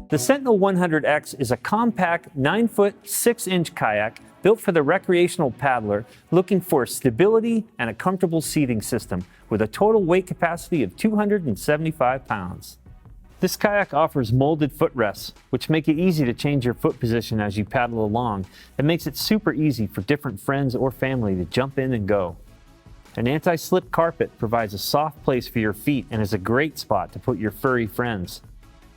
The Sentinel 100X is a compact 9-foot, 6-inch kayak built for the recreational paddler looking for stability and a comfortable seating system with a total weight capacity of 275 pounds. This kayak offers molded footrests, which make it easy to change your foot position as you paddle along. It makes it super easy for different friends or family to jump in and go. An anti-slip carpet provides a soft place for your feet and is a great spot to put your furry friends.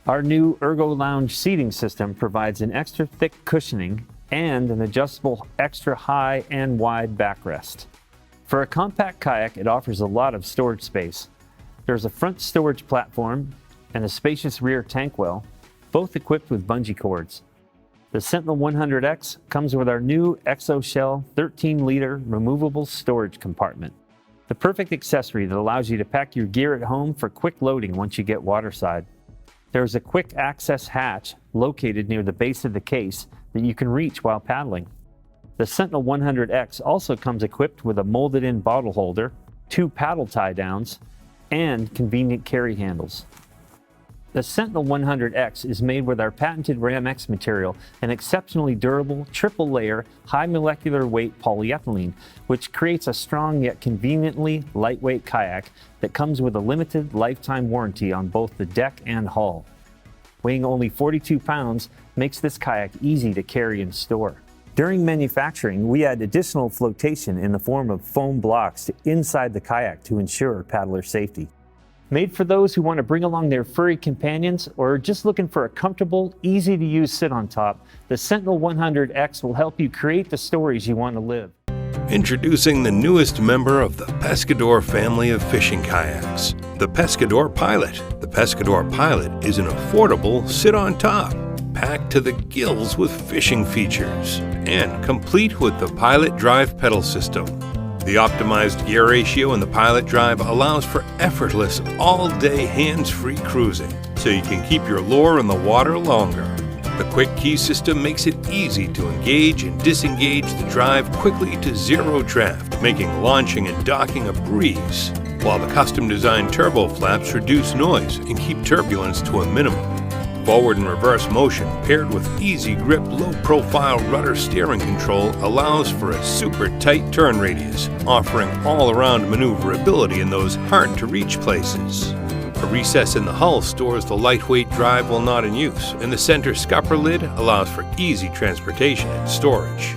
Our new Ergo Lounge seating system provides an extra thick cushioning and an adjustable extra high and wide backrest. For a compact kayak, it offers a lot of storage space. There's a front storage platform and a spacious rear tank well, both equipped with bungee cords. The Sentinel 100X comes with our new ExoShell 13-liter removable storage compartment, the perfect accessory that allows you to pack your gear at home for quick loading once you get waterside. There is a quick access hatch located near the base of the case that you can reach while paddling. The Sentinel 100X also comes equipped with a molded-in bottle holder, 2 paddle tie-downs, and convenient carry handles. The Sentinel 100X is made with our patented Ram-X material, an exceptionally durable, triple-layer, high molecular weight polyethylene, which creates a strong yet conveniently lightweight kayak that comes with a limited lifetime warranty on both the deck and hull. Weighing only 42 pounds makes this kayak easy to carry and store. During manufacturing, we add additional flotation in the form of foam blocks inside the kayak to ensure paddler safety. Made for those who want to bring along their furry companions or are just looking for a comfortable, easy-to-use sit-on top, the Sentinel 100X will help you create the stories you want to live. Introducing the newest member of the Pescador family of fishing kayaks, the Pescador Pilot. The Pescador Pilot is an affordable sit-on-top, packed to the gills with fishing features, and complete with the Pilot Drive pedal system. The optimized gear ratio in the Pilot Drive allows for effortless, all-day hands-free cruising, so you can keep your lure in the water longer. The quick key system makes it easy to engage and disengage the drive quickly to zero draft, making launching and docking a breeze, while the custom-designed turbo flaps reduce noise and keep turbulence to a minimum. Forward and reverse motion paired with easy grip, low-profile rudder steering control allows for a super tight turn radius, offering all-around maneuverability in those hard-to-reach places. A recess in the hull stores the lightweight drive while not in use, and the center scupper lid allows for easy transportation and storage.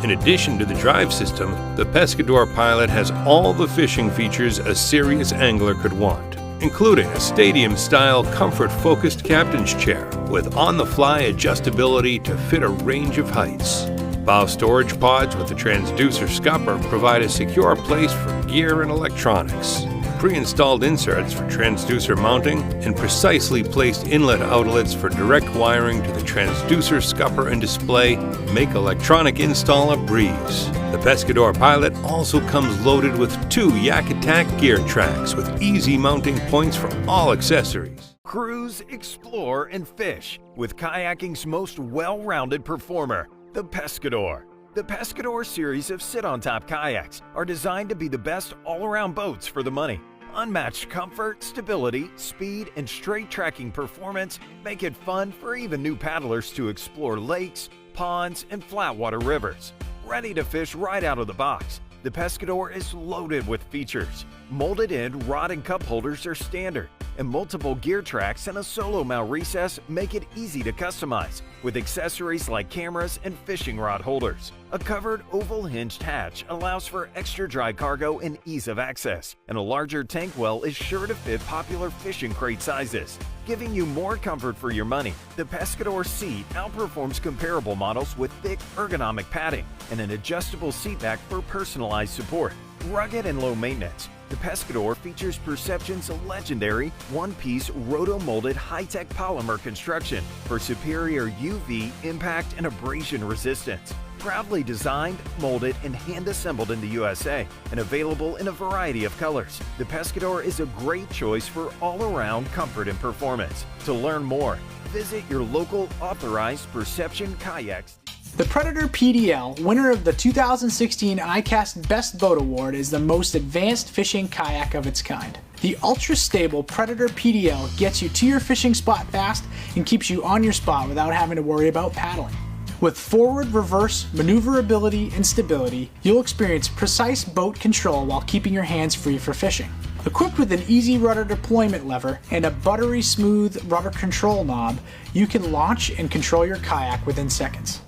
In addition to the drive system, the Pescador Pilot has all the fishing features a serious angler could want, including a stadium-style comfort-focused captain's chair with on-the-fly adjustability to fit a range of heights. Bow storage pods with the transducer scupper provide a secure place for gear and electronics. Pre-installed inserts for transducer mounting and precisely placed inlet outlets for direct wiring to the transducer scupper and display make electronic install a breeze. The Pescador Pilot also comes loaded with 2 Yak Attack gear tracks with easy mounting points for all accessories. Cruise, explore, and fish with kayaking's most well-rounded performer, the Pescador. The Pescador series of sit-on-top kayaks are designed to be the best all-around boats for the money. Unmatched comfort, stability, speed, and straight tracking performance make it fun for even new paddlers to explore lakes, ponds, and flatwater rivers. Ready to fish right out of the box, the Pescador is loaded with features. Molded-in rod and cup holders are standard, and multiple gear tracks and a solo mount recess make it easy to customize, with accessories like cameras and fishing rod holders. A covered oval hinged hatch allows for extra dry cargo and ease of access, and a larger tank well is sure to fit popular fishing crate sizes, giving you more comfort for your money. The Pescador seat outperforms comparable models with thick ergonomic padding and an adjustable seat back for personalized support. Rugged and low maintenance, the Pescador features Perception's legendary one-piece roto-molded high-tech polymer construction for superior UV, impact, and abrasion resistance. Proudly designed, molded, and hand-assembled in the USA and available in a variety of colors, the Pescador is a great choice for all-around comfort and performance. To learn more, visit your local authorized Perception Kayaks. The Predator PDL, winner of the 2016 ICAST Best Boat Award, is the most advanced fishing kayak of its kind. The ultra-stable Predator PDL gets you to your fishing spot fast and keeps you on your spot without having to worry about paddling. With forward, reverse, maneuverability, and stability, you'll experience precise boat control while keeping your hands free for fishing. Equipped with an easy rudder deployment lever and a buttery smooth rudder control knob, you can launch and control your kayak within seconds.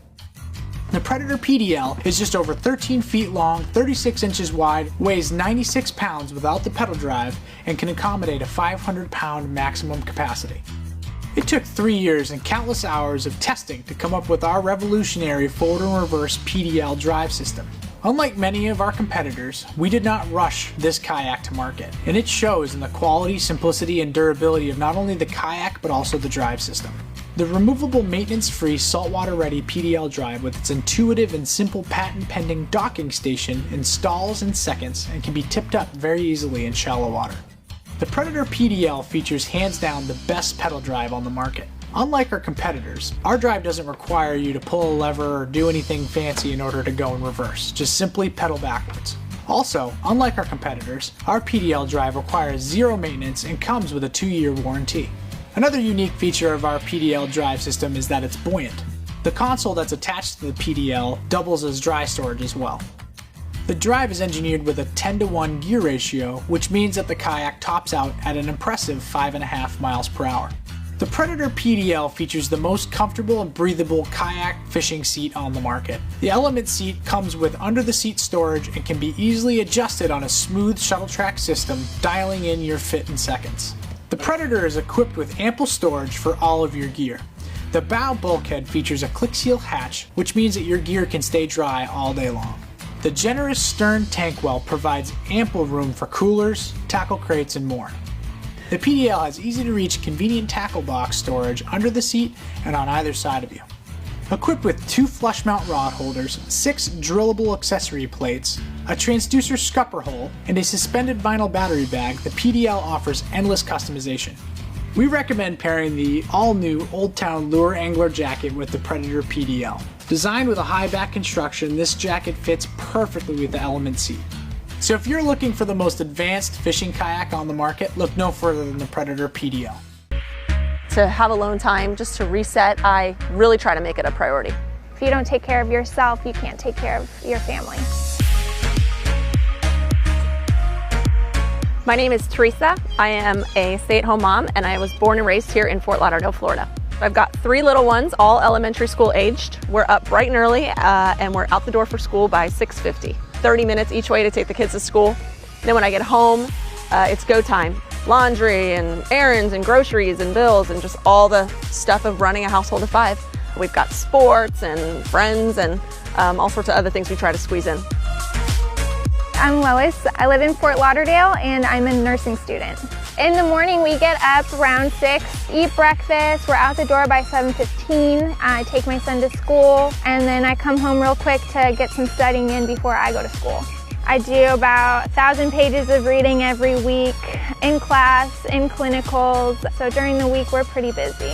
The Predator PDL is just over 13 feet long, 36 inches wide, weighs 96 pounds without the pedal drive, and can accommodate a 500-pound maximum capacity. It took 3 years and countless hours of testing to come up with our revolutionary forward and reverse PDL drive system. Unlike many of our competitors, we did not rush this kayak to market, and it shows in the quality, simplicity, and durability of not only the kayak but also the drive system. The removable, maintenance-free, saltwater-ready PDL drive with its intuitive and simple patent-pending docking station installs in seconds and can be tipped up very easily in shallow water. The Predator PDL features hands down the best pedal drive on the market. Unlike our competitors, our drive doesn't require you to pull a lever or do anything fancy in order to go in reverse, just simply pedal backwards. Also, unlike our competitors, our PDL drive requires zero maintenance and comes with a 2-year warranty. Another unique feature of our PDL drive system is that it's buoyant. The console that's attached to the PDL doubles as dry storage as well. The drive is engineered with a 10-to-1 gear ratio, which means that the kayak tops out at an impressive 5.5 miles per hour. The Predator PDL features the most comfortable and breathable kayak fishing seat on the market. The Element seat comes with under-the-seat storage and can be easily adjusted on a smooth shuttle track system, dialing in your fit in seconds. The Predator is equipped with ample storage for all of your gear. The bow bulkhead features a click seal hatch, which means that your gear can stay dry all day long. The generous stern tank well provides ample room for coolers, tackle crates, and more. The PDL has easy to reach convenient tackle box storage under the seat and on either side of you. Equipped with 2 flush mount rod holders, 6 drillable accessory plates, a transducer scupper hole, and a suspended vinyl battery bag, the PDL offers endless customization. We recommend pairing the all-new Old Town Lure Angler jacket with the Predator PDL. Designed with a high back construction, this jacket fits perfectly with the Element seat. So if you're looking for the most advanced fishing kayak on the market, look no further than the Predator PDL. To have alone time, just to reset, I really try to make it a priority. If you don't take care of yourself, you can't take care of your family. My name is Teresa. I am a stay-at-home mom, and I was born and raised here in Fort Lauderdale, Florida. I've got 3 little ones, all elementary school aged. We're up bright and early, and we're out the door for school by 6:50. 30 minutes each way to take the kids to school. Then when I get home, it's go time. Laundry and errands and groceries and bills and just all the stuff of running a household of 5. We've got sports and friends and all sorts of other things we try to squeeze in. I'm Lois. I live in Fort Lauderdale and I'm a nursing student. In the morning we get up around 6, eat breakfast, we're out the door by 7:15. I take my son to school and then I come home real quick to get some studying in before I go to school. I do about 1,000 pages of reading every week, in class, in clinicals, so during the week we're pretty busy.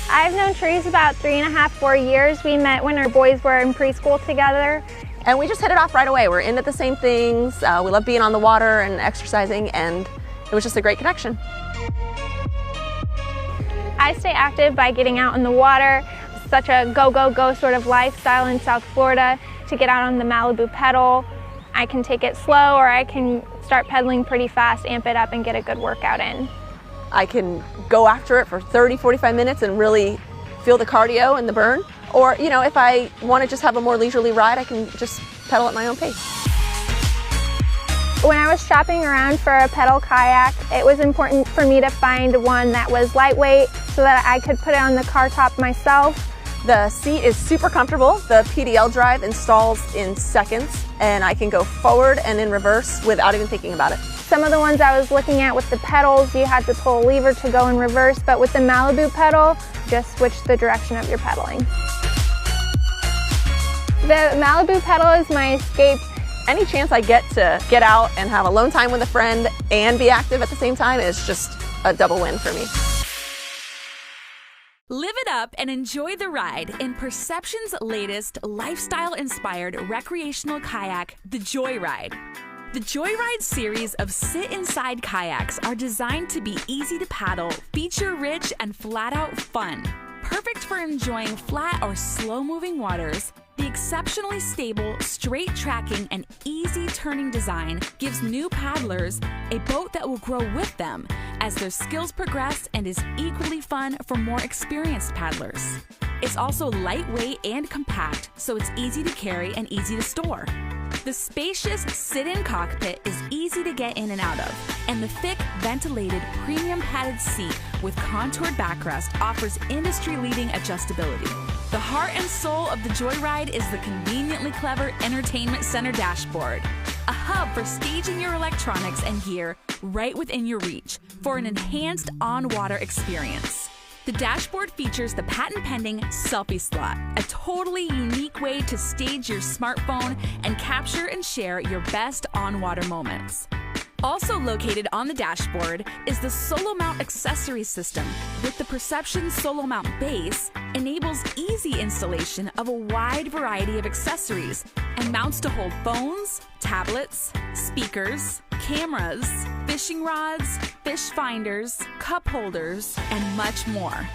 I've known Teresa about 3.5, 4 years. We met when our boys were in preschool together. And we just hit it off right away. We're into the same things. We love being on the water and exercising, and it was just a great connection. I stay active by getting out in the water. Such a go, go, go sort of lifestyle in South Florida. To get out on the Malibu pedal, I can take it slow or I can start pedaling pretty fast, amp it up and get a good workout in. I can go after it for 30, 45 minutes and really feel the cardio and the burn. Or, you know, if I want to just have a more leisurely ride, I can just pedal at my own pace. When I was shopping around for a pedal kayak, it was important for me to find one that was lightweight so that I could put it on the car top myself. The seat is super comfortable. The PDL drive installs in seconds, and I can go forward and in reverse without even thinking about it. Some of the ones I was looking at with the pedals, you had to pull a lever to go in reverse, but with the Malibu pedal, just switch the direction of your pedaling. The Malibu pedal is my escape. Any chance I get to get out and have alone time with a friend and be active at the same time is just a double win for me. Live it up and enjoy the ride in Perception's latest lifestyle-inspired recreational kayak, the Joyride. The Joyride series of sit-inside kayaks are designed to be easy to paddle, feature-rich, and flat-out fun. Perfect for enjoying flat or slow-moving waters, the exceptionally stable, straight tracking, and easy turning design gives new paddlers a boat that will grow with them as their skills progress and is equally fun for more experienced paddlers. It's also lightweight and compact, so it's easy to carry and easy to store. The spacious sit-in cockpit is easy to get in and out of, and the thick, ventilated, premium padded seat with contoured backrest offers industry-leading adjustability. The heart and soul of the Joyride is the conveniently clever entertainment center dashboard, a hub for staging your electronics and gear right within your reach for an enhanced on-water experience. The dashboard features the patent-pending selfie slot, a totally unique way to stage your smartphone and capture and share your best on-water moments. Also located on the dashboard is the Solo Mount accessory system. With the Perception Solo Mount base, enables easy installation of a wide variety of accessories and mounts to hold phones, tablets, speakers, cameras, fishing rods, fish finders, cup holders, and much more.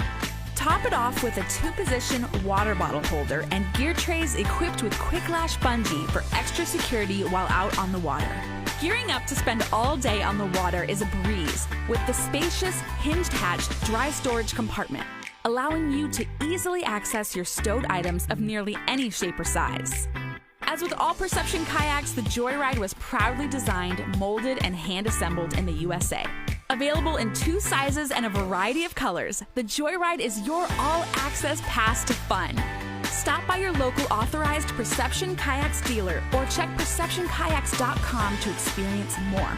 Top it off with a 2-position water bottle holder and gear trays equipped with quick lash bungee for extra security while out on the water. Gearing up to spend all day on the water is a breeze with the spacious hinged hatch dry storage compartment, allowing you to easily access your stowed items of nearly any shape or size. As with all Perception kayaks, the Joyride was proudly designed, molded, and hand-assembled in the USA. Available in 2 sizes and a variety of colors, the Joyride is your all-access pass to fun. Stop by your local authorized Perception Kayaks dealer or check PerceptionKayaks.com to experience more.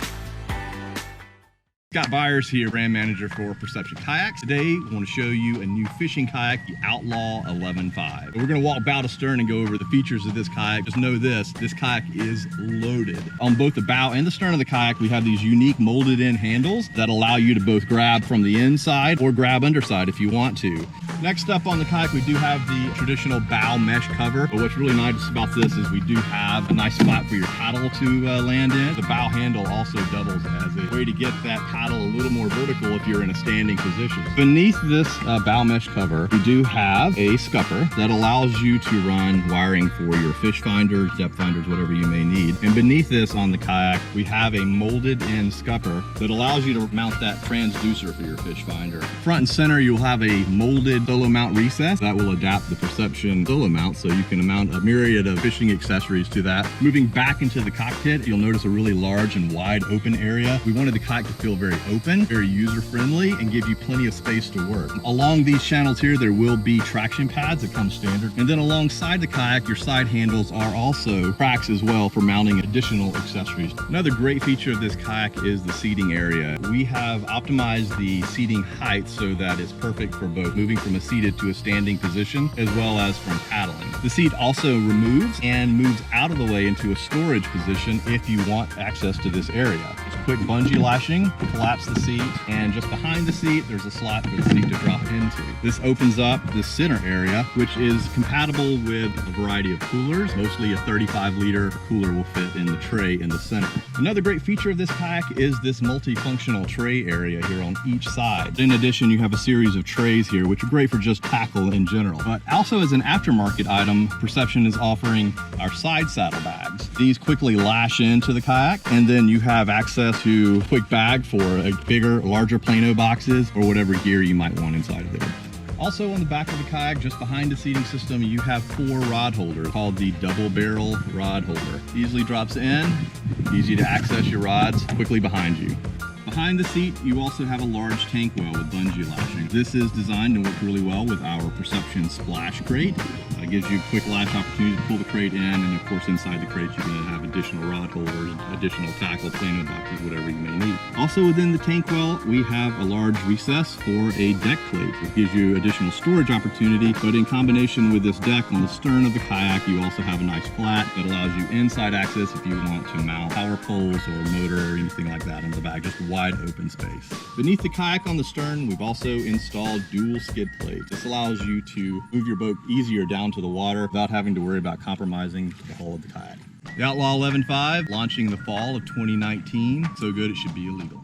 Scott Byers here, brand manager for Perception Kayaks. Today, I want to show you a new fishing kayak, the Outlaw 11.5. We're going to walk bow to stern and go over the features of this kayak. Just know this kayak is loaded. On both the bow and the stern of the kayak, we have these unique molded in handles that allow you to both grab from the inside or grab underside if you want to. Next up on the kayak, we do have the traditional bow mesh cover. But what's really nice about this is we do have a nice spot for your paddle to land in. The bow handle also doubles as a way to get that paddle a little more vertical if you're in a standing position. Beneath this bow mesh cover, we do have a scupper that allows you to run wiring for your fish finders, depth finders, whatever you may need. And beneath this on the kayak, we have a molded in scupper that allows you to mount that transducer for your fish finder. Front and center, you'll have a molded solo mount recess that will adapt the Perception solo mount so you can mount a myriad of fishing accessories to that. Moving back into the cockpit, you'll notice a really large and wide open area. We wanted the kayak to feel very open, very user-friendly, and give you plenty of space to work. Along these channels here, there will be traction pads that come standard. And then alongside the kayak, your side handles are also tracks as well for mounting additional accessories. Another great feature of this kayak is the seating area. We have optimized the seating height so that it's perfect for both moving from a seated to a standing position, as well as from paddling. The seat also removes and moves out of the way into a storage position if you want access to this area. It's quick bungee lashing, collapse the seat, and just behind the seat, there's a slot for the seat to drop into. This opens up the center area, which is compatible with a variety of coolers. Mostly a 35-liter cooler will fit in the tray in the center. Another great feature of this kayak is this multifunctional tray area here on each side. In addition, you have a series of trays here, which are great for just tackle in general. But also as an aftermarket item, Perception is offering our side saddle bags. These quickly lash into the kayak, and then you have access to a quick bag for a bigger, larger Plano boxes or whatever gear you might want inside of there. Also on the back of the kayak, just behind the seating system, you have 4 rod holders called the double barrel rod holder. Easily drops in, easy to access your rods quickly behind you. Behind the seat, you also have a large tank well with bungee lashing. This is designed to work really well with our Perception splash crate. It gives you quick latch opportunity to pull the crate in, and of course inside the crate you're going to have additional rod holders, additional tackle, planing boxes, whatever you may need. Also within the tank well, we have a large recess for a deck plate. It gives you additional storage opportunity, but in combination with this deck on the stern of the kayak, you also have a nice flat that allows you inside access if you want to mount power poles or motor or anything like that on the back, just wide open space. Beneath the kayak on the stern, we've also installed dual skid plates. This allows you to move your boat easier down to the water without having to worry about compromising the hull of the kayak. The Outlaw 11.5, launching the fall of 2019. So good it should be illegal.